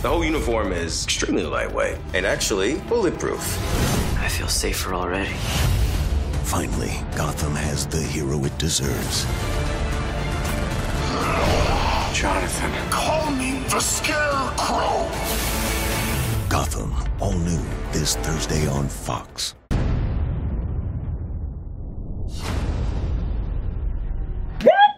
The whole uniform is extremely lightweight and actually bulletproof. I feel safer already. Finally, Gotham has the hero it deserves. Jonathan. Call me the Scarecrow. Gotham, all new this Thursday on Fox.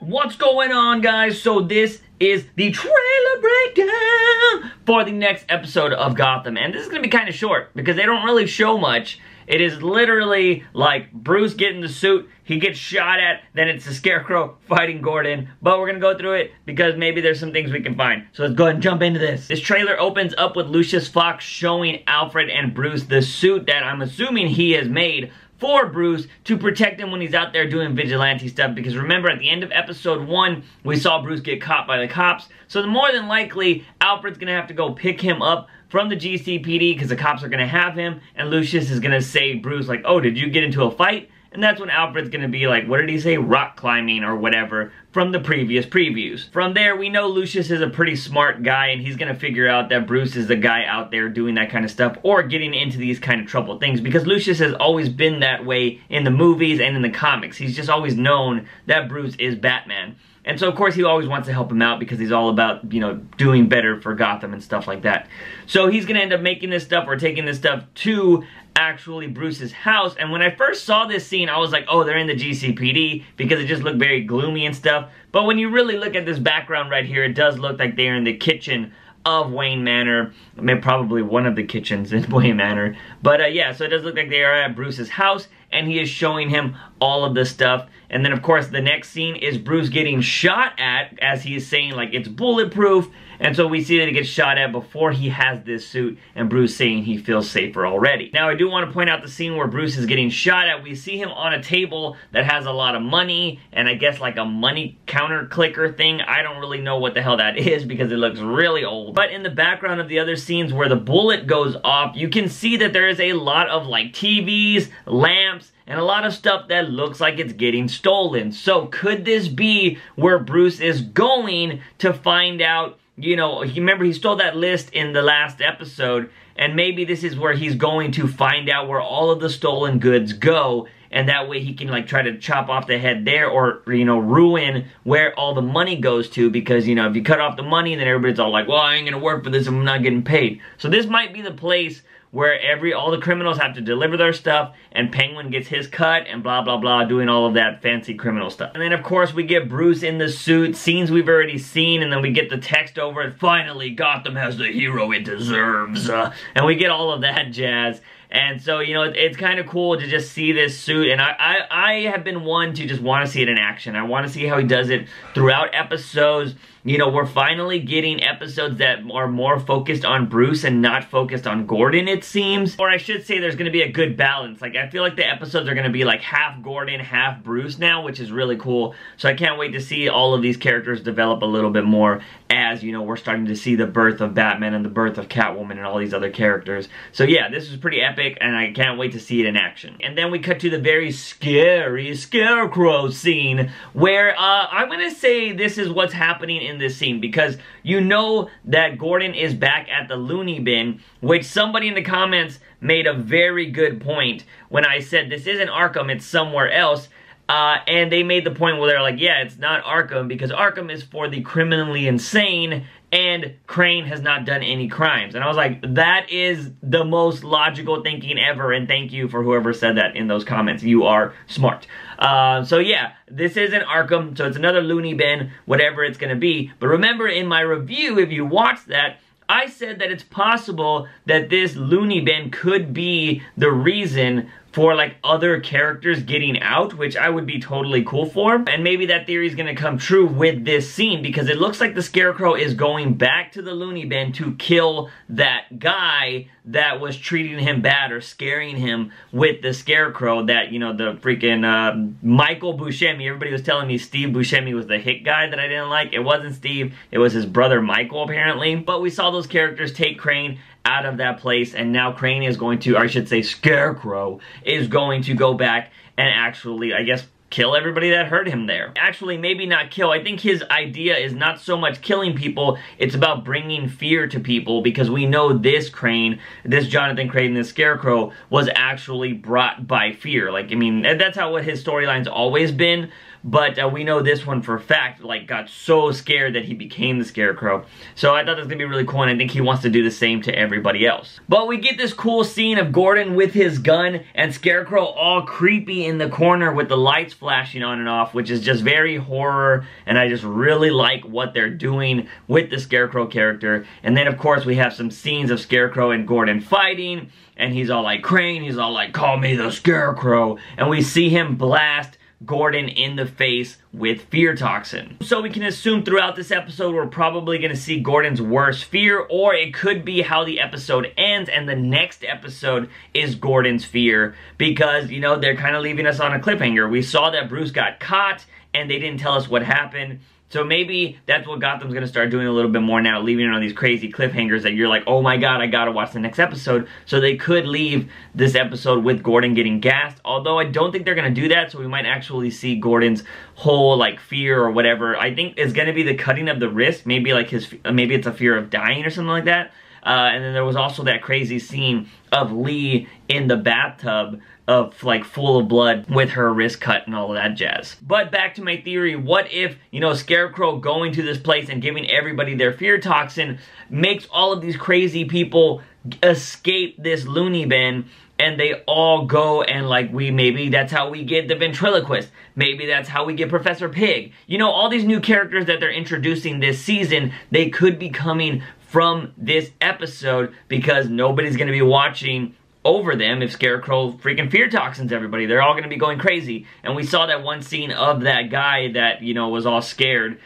What's going on, guys? So this is the trailer breakdown for the next episode of Gotham. And this is going to be kind of short because they don't really show much. It is literally like Bruce getting the suit, he gets shot at, then it's the Scarecrow fighting Gordon. But we're going to go through it because maybe there's some things we can find. So let's go ahead and jump into this. This trailer opens up with Lucius Fox showing Alfred and Bruce the suit that I'm assuming he has made for Bruce to protect him when he's out there doing vigilante stuff. Because remember, at the end of episode 1, we saw Bruce get caught by the cops. So more than likely, Alfred's going to have to go pick him up from the GCPD because the cops are going to have him. And Lucius is going to say, Bruce, like, oh, did you get into a fight? And that's when Alfred's going to be like, what did he say? Rock climbing or whatever from the previous previews. From there, we know Lucius is a pretty smart guy and he's going to figure out that Bruce is the guy out there doing that kind of stuff or getting into these kind of troubled things because Lucius has always been that way in the movies and in the comics. He's just always known that Bruce is Batman. And so, of course, he always wants to help him out because he's all about, you know, doing better for Gotham and stuff like that. So he's going to end up making this stuff or taking this stuff to actually Bruce's house. And when I first saw this scene, I was like, oh, they're in the GCPD because it just looked very gloomy and stuff. But when you really look at this background right here, it does look like they're in the kitchen of Wayne Manor. I mean, probably one of the kitchens in Wayne Manor. But yeah, so it does look like they are at Bruce's house and he is showing him all of this stuff. And then, of course, the next scene is Bruce getting shot at as he is saying, like, it's bulletproof. And so we see that he gets shot at before he has this suit, and Bruce saying he feels safer already. Now, I do want to point out the scene where Bruce is getting shot at. We see him on a table that has a lot of money, and I guess like a money counter clicker thing. I don't really know what the hell that is because it looks really old. But in the background of the other scenes where the bullet goes off, you can see that there is a lot of like TVs, lamps, and a lot of stuff that looks like it's getting stolen. So could this be where Bruce is going to find out, you know, remember he stole that list in the last episode, and maybe this is where he's going to find out where all of the stolen goods go, and that way he can like try to chop off the head there or, you know, ruin where all the money goes to because, you know, if you cut off the money, then everybody's all like, well, I ain't gonna work for this if I'm not getting paid. So this might be the place where all the criminals have to deliver their stuff and Penguin gets his cut and blah blah blah, doing all of that fancy criminal stuff. And then of course we get Bruce in the suit, scenes we've already seen, and then we get the text over it, finally Gotham has the hero it deserves, and we get all of that jazz. And so, you know, it's kind of cool to just see this suit, and I have been one to just want to see it in action. I want to see how he does it throughout episodes. You know, we're finally getting episodes that are more focused on Bruce and not focused on Gordon, it seems. Or I should say there's going to be a good balance. Like, I feel like the episodes are going to be like half Gordon, half Bruce now, which is really cool. So I can't wait to see all of these characters develop a little bit more as, you know, we're starting to see the birth of Batman and the birth of Catwoman and all these other characters. So yeah, this is pretty epic, and I can't wait to see it in action. And then we cut to the very scary Scarecrow scene, where I'm going to say this is what's happening in this scene, because you know that Gordon is back at the loony bin, which somebody in the comments made a very good point when I said this isn't Arkham, it's somewhere else. And they made the point where they're like, yeah, it's not Arkham because Arkham is for the criminally insane and Crane has not done any crimes. And I was like, that is the most logical thinking ever, and thank you for whoever said that in those comments. You are smart. So yeah, this isn't Arkham, so it's another loony bin, whatever it's gonna be. But remember in my review, if you watched that, I said that it's possible that this loony bin could be the reason for like other characters getting out, which I would be totally cool for. And maybe that theory is going to come true with this scene, because it looks like the Scarecrow is going back to the loony bin to kill that guy that was treating him bad or scaring him with the Scarecrow, that, you know, the freaking Michael Buscemi. Everybody was telling me Steve Buscemi was the hit guy that I didn't like. It wasn't Steve, it was his brother Michael apparently. But we saw those characters take Crane out of that place, and now Crane is going to, or I should say Scarecrow, is going to go back and actually, I guess, kill everybody that hurt him there. Actually, maybe not kill. I think his idea is not so much killing people, it's about bringing fear to people, because we know this Crane, this Jonathan Crane, this Scarecrow, was actually brought by fear. Like, I mean, that's how what his storyline's always been, but we know this one for a fact, like, got so scared that he became the Scarecrow. So I thought that was gonna be really cool, and I think he wants to do the same to everybody else. But we get this cool scene of Gordon with his gun, and Scarecrow all creepy in the corner with the lights flashing on and off, which is just very horror, and I just really like what they're doing with the Scarecrow character. And then, of course, we have some scenes of Scarecrow and Gordon fighting, and he's all like, Crane, he's all like, call me the Scarecrow, and we see him blast Gordon in the face with fear toxin. So we can assume throughout this episode we're probably going to see Gordon's worst fear, or it could be how the episode ends and the next episode is Gordon's fear, because, you know, they're kind of leaving us on a cliffhanger. We saw that Bruce got caught and they didn't tell us what happened. So maybe that's what Gotham's going to start doing a little bit more now, leaving it on these crazy cliffhangers that you're like, oh my god, I gotta watch the next episode. So they could leave this episode with Gordon getting gassed, although I don't think they're going to do that, so we might actually see Gordon's whole, like, fear or whatever. I think it's going to be the cutting of the wrist, maybe like maybe it's a fear of dying or something like that. And then there was also that crazy scene of Lee in the bathtub, of like full of blood with her wrist cut and all of that jazz. But back to my theory, what if, you know, Scarecrow going to this place and giving everybody their fear toxin makes all of these crazy people escape this loony bin, and they all go and, like, maybe that's how we get the ventriloquist. Maybe that's how we get Professor Pig. You know, all these new characters that they're introducing this season, they could be coming from this episode, because nobody's going to be watching over them if Scarecrow freaking fear toxins everybody. They're all going to be going crazy. And we saw that one scene of that guy that, you know, was all scared.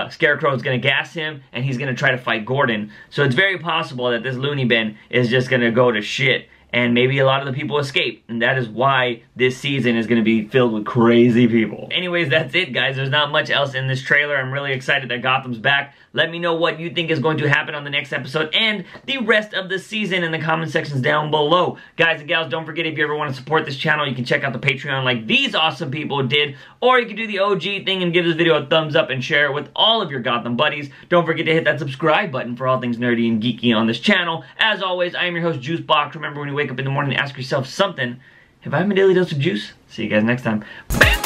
Scarecrow is going to gas him, and he's going to try to fight Gordon. So it's very possible that this loony bin is just going to go to shit, and maybe a lot of the people escape, and that is why this season is going to be filled with crazy people. Anyways, that's it, guys. There's not much else in this trailer. I'm really excited that Gotham's back. Let me know what you think is going to happen on the next episode and the rest of the season in the comment sections down below. Guys and gals, don't forget, if you ever want to support this channel, you can check out the Patreon like these awesome people did, or you can do the OG thing and give this video a thumbs up and share it with all of your Gotham buddies. Don't forget to hit that subscribe button for all things nerdy and geeky on this channel. As always, I am your host, JUICEbox. Remember, when you wake up in the morning, ask yourself something. Have I had my daily dose of juice? See you guys next time. Bam!